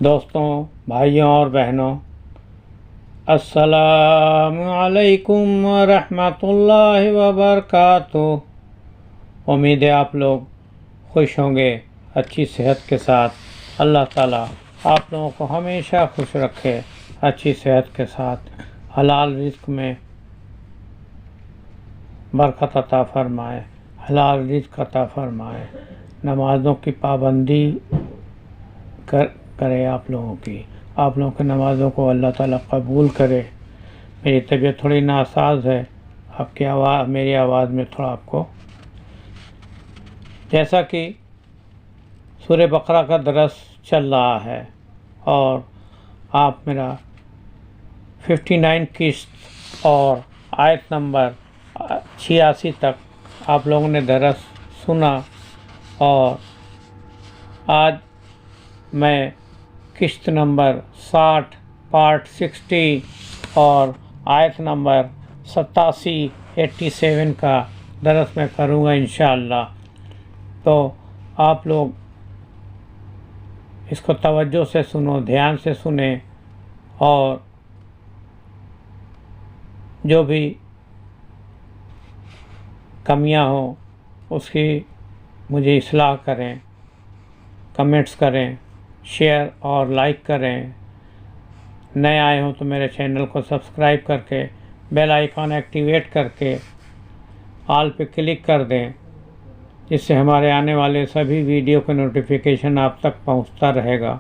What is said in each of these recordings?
دوستوں، بھائیوں اور بہنوں، السلام علیکم ورحمۃ اللہ وبرکاتہ۔ امید ہے آپ لوگ خوش ہوں گے، اچھی صحت کے ساتھ۔ اللہ تعالیٰ آپ لوگوں کو ہمیشہ خوش رکھے، اچھی صحت کے ساتھ، حلال رزق میں برکت عطا فرمائے، حلال رزق عطا فرمائے، نمازوں کی پابندی کرے آپ لوگوں کی نمازوں کو اللہ تعالیٰ قبول کرے۔ میری طبیعت تھوڑی ناساز ہے، آپ کی آواز، میری آواز میں تھوڑا آپ کو، جیسا کہ سورہ بقرہ کا درس چل رہا ہے اور آپ میرا 59 قسط اور آیت نمبر 86 تک آپ لوگوں نے درس سنا، اور آج میں قسط نمبر 60 پارٹ 60 اور آیت نمبر 87 کا درس میں کروں گا انشاءاللہ۔ تو آپ لوگ اس کو توجہ سے سنو، دھیان سے سنیں، اور جو بھی کمیاں ہوں اس کی مجھے اصلاح کریں، کمنٹس کریں، شیئر اور لائک کریں۔ نئے آئے ہوں تو میرے چینل کو سبسکرائب کر کے بیل آئیکن ایکٹیویٹ کر کے آل پہ کلک کر دیں، جس سے ہمارے آنے والے سبھی ویڈیو کا نوٹیفیکیشن آپ تک پہنچتا رہے گا۔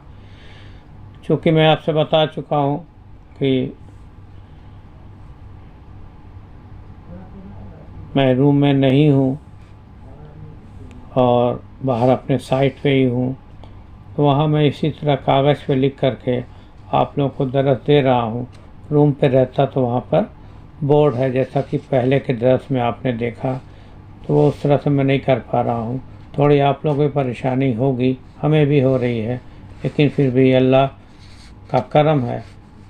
چونکہ میں آپ سے بتا چکا ہوں کہ میں روم میں نہیں ہوں اور باہر اپنے سائٹ پہ ہی ہوں، تو وہاں میں اسی طرح کاغذ پہ لکھ کر کے آپ لوگوں کو درس دے رہا ہوں۔ روم پہ رہتا تو وہاں پر بورڈ ہے، جیسا کہ پہلے کے درس میں آپ نے دیکھا، تو وہ اس طرح سے میں نہیں کر پا رہا ہوں۔ تھوڑی آپ لوگوں کو پریشانی ہوگی، ہمیں بھی ہو رہی ہے، لیکن پھر بھی اللہ کا کرم ہے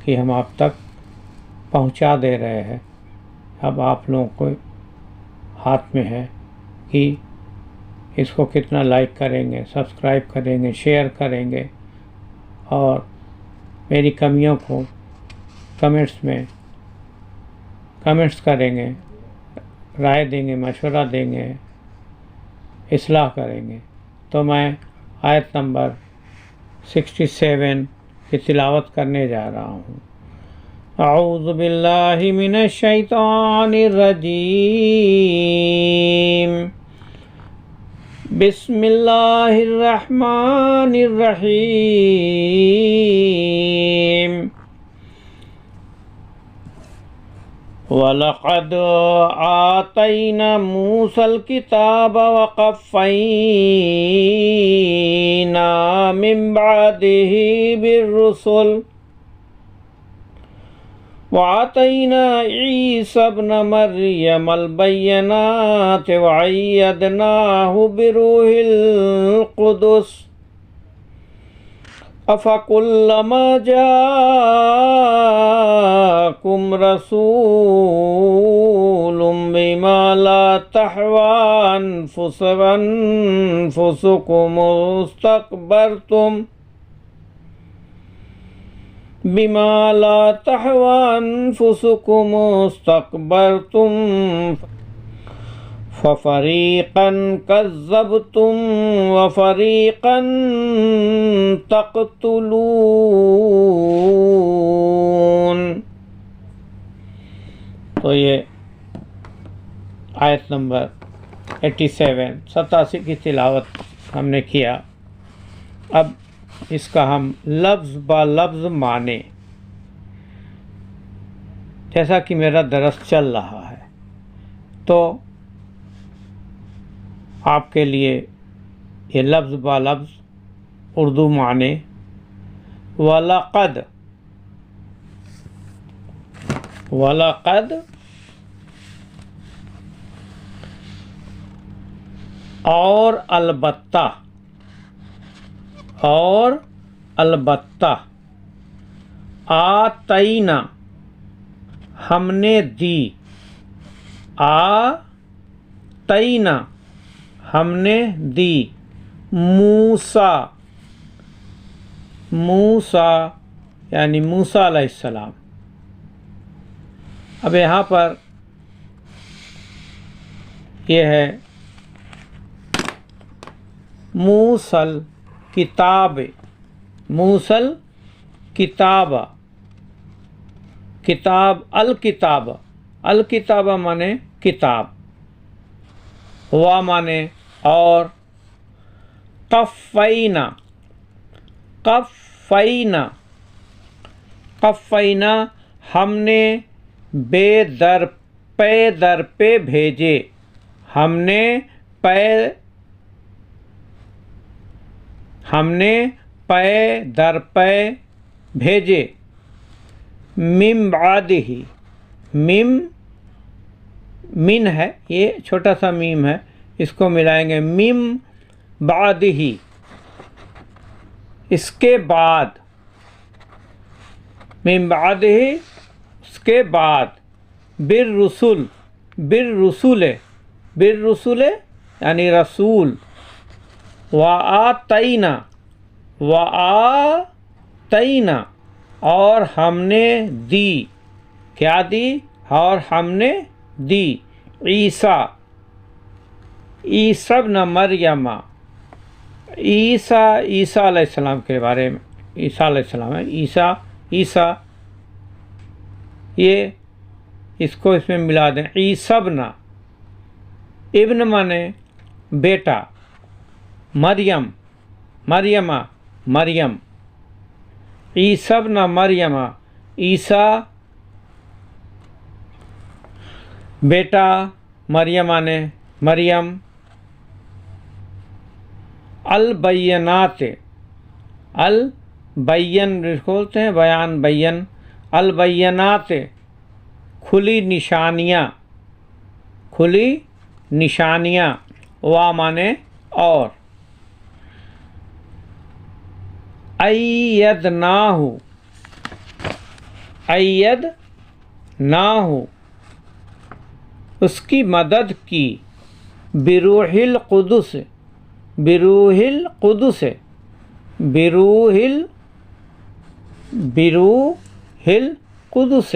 کہ ہم آپ تک پہنچا دے رہے ہیں۔ اب آپ لوگوں کو ہاتھ میں ہے کہ اس کو کتنا لائک کریں گے، سبسکرائب کریں گے، شیئر کریں گے، اور میری کمیوں کو کمنٹس کریں گے، رائے دیں گے، مشورہ دیں گے، اصلاح کریں گے۔ تو میں آیت نمبر 67 کی تلاوت کرنے جا رہا ہوں۔ اعوذ باللہ من الشیطان الرجیم، بسم اللہ الرحمن الرحیم۔ وَلَقَدْ آتَيْنَا مُوسَى الْكِتَابَ وَقَفَّيْنَا مِن بَعْدِهِ بِالرُّسُلِ وَآتَيْنَا عِيسَى ابْنَ مَرْيَمَ الْبَيِّنَاتِ وَأَيَّدْنَاهُ بِرُوحِ الْقُدُسِ أَفَكُلَّمَا جَاءَكُمْ رَسُولٌ بِمَا لَا تَهْوَىٰ أَنفُسُكُمُ اسْتَكْبَرْتُمْ فَفَرِيقًا كَذَّبْتُمْ وَفَرِيقًا تَقْتُلُونَ۔ تو یہ آیت نمبر 87 کی تلاوت ہم نے کیا۔ اب اس کا ہم لفظ با لفظ معنی، جیسا کہ میرا درس چل رہا ہے، تو آپ کے لیے یہ لفظ با لفظ اردو معنی: وَلَقَدْ اور البتہ آتینا ہم نے دی، آتینا ہم نے دی، موسیٰ موسیٰ یعنی موسیٰ علیہ السلام۔ اب یہاں پر یہ ہے موسل کتاب، موسل کتاب، کتاب الکتاب، الکتاب مانے کتاب، ہوا مانے اور، قفینا، قفینا، قفینا ہم نے بے در پہ بھیجے، ہم نے پے در پے بھیجے، من بعدہ، من ہے یہ چھوٹا سا میم ہے، اس کو ملائیں گے، من بعدہ اس کے بعد، من بعدہ اس کے بعد، بالرسل، بالرسل، بالرسل یعنی رسول، وآتینا، وآتینا اور ہم نے دی، کیا دی؟ اور ہم نے دی، عیسیٰ، عیسیٰ ابن مریم، عیسیٰ علیہ السلام کے بارے میں، عیسیٰ علیہ السلام ہے، عیسیٰ یہ اس کو اس میں ملا دیں، عیسیٰ ابن مانے بیٹا، مریم، مریم، عیسیٰ ابن مریم، عیسیٰ بیٹا، مریم مانے مریم، البینات، البین بولتے ہیں بیان، بین، البینات کھلی نشانیاں، کھلی نشانیاں، وا مانے اور، ایدناہ، ایدناہ اس کی مدد کی، بروح القدس، بروح القدس، بروح القدس،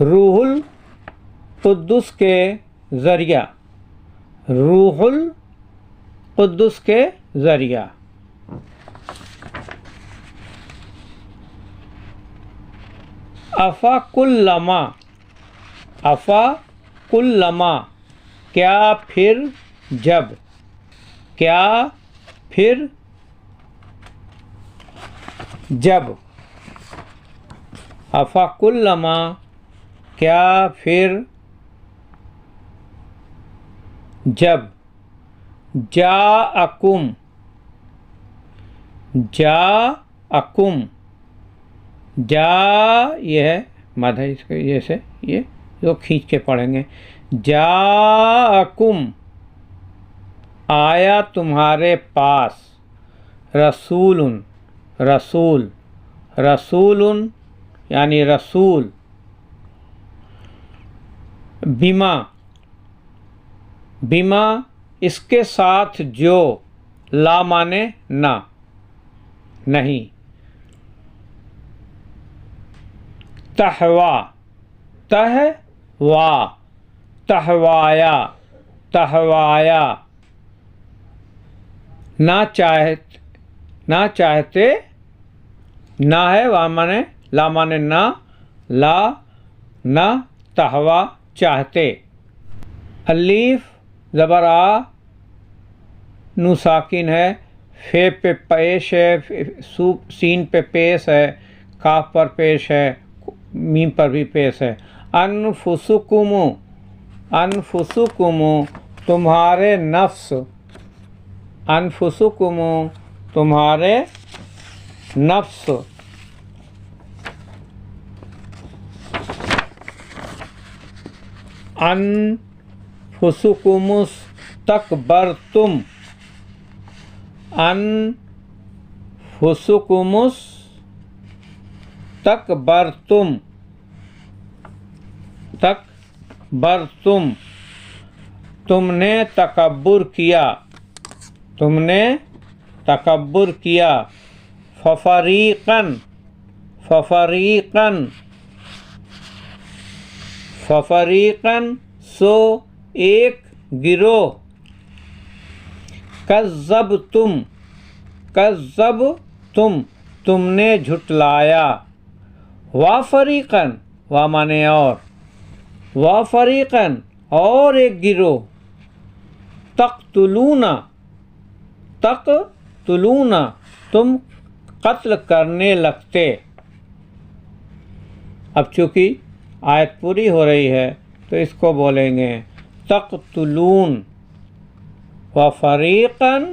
روح القدس کے ذریعہ، روح القدس کے ذریعہ۔ افا کلما، افا کلما کیا پھر جب، کیا پھر جب، افا کلما کیا پھر جب، جاءکم، جاءکم، جا یہ ہے مد ہے، اس کو یہ سے یہ جو کھینچ کے پڑھیں گے، جاءکم آیا تمہارے پاس، رسول، رسول، رسول یعنی رسول، بما، بما اس کے ساتھ جو، لا مانے نہ، نہیں، تہوا، تہوا، تہوایا، تہوایا، نہ چاہتے، نہ ہے وا مانے لا مانے نہ، لا نہ، تہوا چاہتے، الف زبر آ، نو ساکن ہے، فے پہ پیش ہے، سین پہ پیش ہے، کاف پر پیش ہے، میم پر بھی پیش ہے، انفسکم، انفسکم تمہارے نفس، انفسکم تمہارے نفس، انفسکم استکبرتم، انفسکم استکبرتم، تکبرتم تم نے تکبر کیا، تم نے تکبر کیا، ففریقاً ففریقاً ففریقاً سو ایک گروہ، کذبتم کذبتم تم نے جھٹلایا، وافریقاً وا مانے اور، وافریقاً اور ایک گروہ، تقتلون تقتلون تم قتل کرنے لگتے۔ اب چونکہ آیت پوری ہو رہی ہے تو اس کو بولیں گے تقتلون، وفریقاً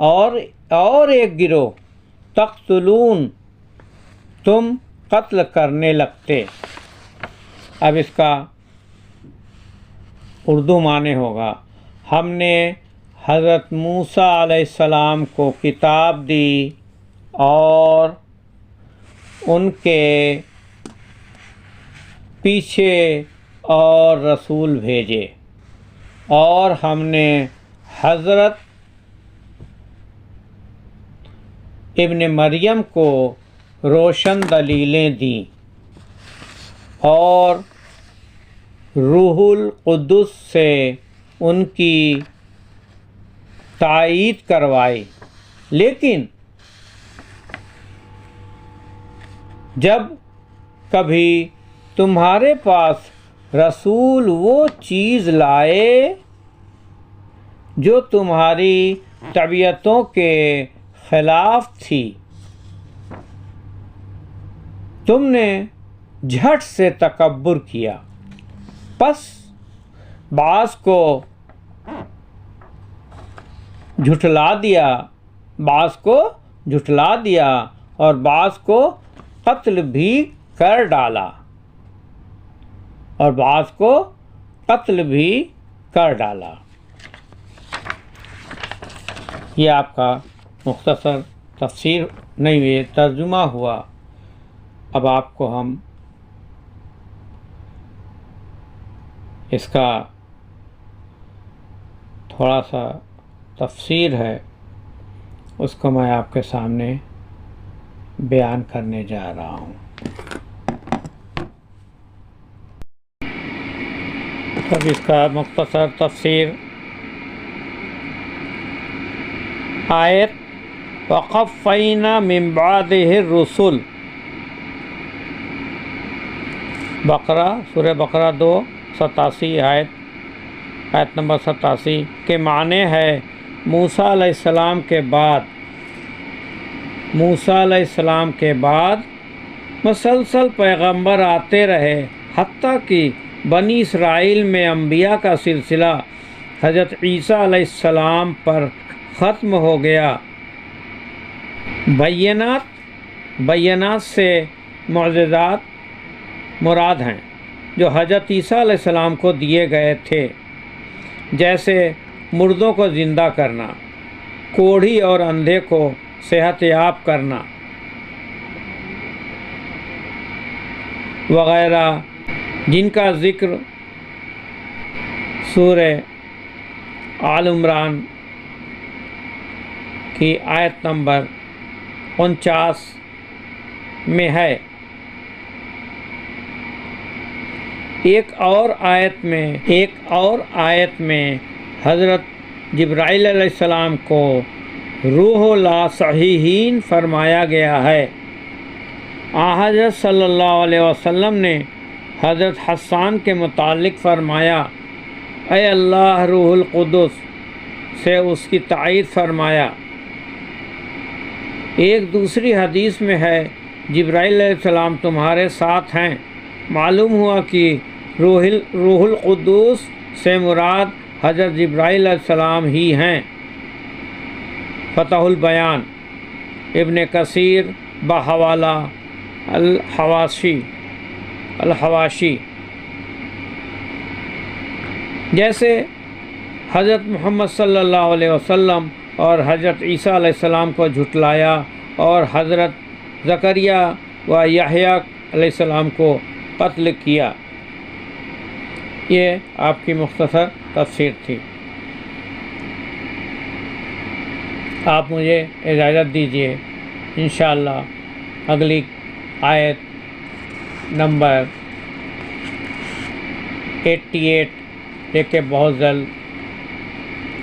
اور ایک گروہ، تقتلون تم قتل کرنے لگتے۔ اب اس کا اردو معنی ہوگا، ہم نے حضرت موسیٰ علیہ السلام کو کتاب دی اور ان کے پیچھے اور رسول بھیجے، اور ہم نے حضرت ابن مریم کو روشن دلیلیں دیں اور روح القدس سے ان کی تائید کروائی، لیکن جب کبھی تمہارے پاس رسول وہ چیز لائے جو تمہاری طبیعتوں کے خلاف تھی، تم نے جھٹ سے تکبر کیا، پس بعض کو جھٹلا دیا اور بعض کو قتل بھی کر ڈالا، یہ آپ کا مختصر تفسیر نہیں ہوئی، ترجمہ ہوا۔ اب آپ کو ہم اس کا تھوڑا سا تفسیر ہے، اس کو میں آپ کے سامنے بیان کرنے جا رہا ہوں۔ اب اس کا مختصر تفسیر، آیت وَقَفَّيْنَا مِن بَعْدِهِ الرُّسُلِ، بقرہ، سورہ بقرہ 287 آیت نمبر 87 کے معنی ہے موسیٰ علیہ السلام کے بعد مسلسل پیغمبر آتے رہے، حتیٰ کہ بنی اسرائیل میں انبیاء کا سلسلہ حضرت عیسیٰ علیہ السلام پر ختم ہو گیا۔ بینات سے معجزات مراد ہیں جو حضرت عیسیٰ علیہ السلام کو دیے گئے تھے، جیسے مردوں کو زندہ کرنا، کوڑھی اور اندھے کو صحت یاب کرنا وغیرہ، جن کا ذکر سورہ آل عمران کی آیت نمبر 49 میں ہے۔ ایک اور آیت میں حضرت جبرائیل علیہ السلام کو روح لا صحیحین فرمایا گیا ہے۔ حضرت صلی اللہ علیہ وسلم نے حضرت حسان کے متعلق فرمایا، اے اللہ روح القدس سے اس کی تائید فرمایا۔ ایک دوسری حدیث میں ہے جبرائیل علیہ السلام تمہارے ساتھ ہیں۔ معلوم ہوا کہ روح القدس سے مراد حضرت جبرائیل علیہ السلام ہی ہیں۔ فتح البیان، ابن کثیر بحوالہ الحواشی، جیسے حضرت محمد صلی اللہ علیہ وسلم اور حضرت عیسیٰ علیہ السلام کو جھٹلایا اور حضرت زکریا و یحییٰ علیہ السلام کو قتل کیا۔ یہ آپ کی مختصر تفسیر تھی۔ آپ مجھے اجازت دیجیے، انشاءاللہ اگلی آیت نمبر 88 لے کے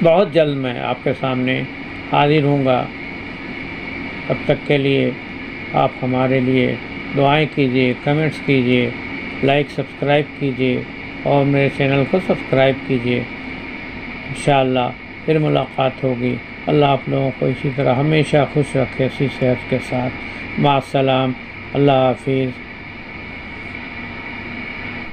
بہت جلد میں آپ کے سامنے حاضر ہوں گا۔ تب تک کے لیے آپ ہمارے لیے دعائیں کیجیے، کمنٹس کیجیے، لائک سبسکرائب کیجیے اور میرے چینل کو سبسکرائب کیجیے۔ انشاءاللہ پھر ملاقات ہوگی۔ اللہ آپ لوگوں کو اسی طرح ہمیشہ خوش رکھے، اسی صحت کے ساتھ۔ مع السلام، اللہ حافظ۔